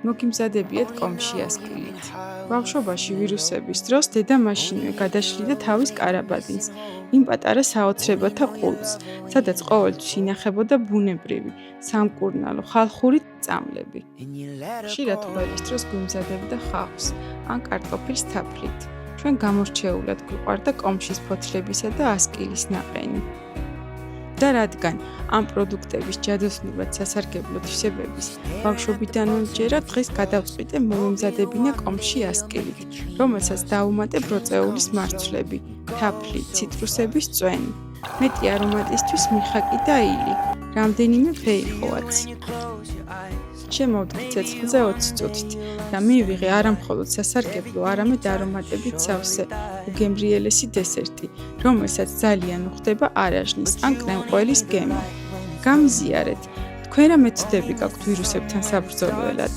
მოგიმზადებიათ კომში ასკილით. ბავშვობაში ვირუსების დროს დედა მაშინვე გადაშლიდა თავის კარაბადინს, იმ პატარა საოცრებათა ყურწს, სადაც ყოველთვის ინახებოდა ბუნებრივი, სამკურნალო, ხალხური წამლები. ხშირად ყველის დროს გვიმზადებდა ხავსს ან კარტოფილს თაფლით. ჩვენ გამორჩეულად გვიყვარდა კომშის ფოთლებისა და ასკილის ნაყენი. და რადგან ამ პროდუქტების ჯადოსნურად სასარგებლო თვისებების ბავშვობიდანვე მჯერა, დღეს გადავწყვიტე მომიმზადებინა კომში ასკილით, რომელსაც დავუმატე ბროწეულის მარცვლები, თაფლი, ციტრუსების წვენი. მეტი არომატისთვის მიხაკი და ილი, რამდენიმე ფეიხოაც. შემოვდგი ცეცხლზე 20 წუთით და მივიღე არამხოლოდ სასარგებლო, არამედ არომატებით სავსე, უგემრიელესი დესერტი, რომელსაც ძალიან უხდება არაჟნის ან კრემყველის გემო. გამიზიარეთ, თქვენ რა მეთოდები გაქვთ ვირუსებთან საბრძოლველად?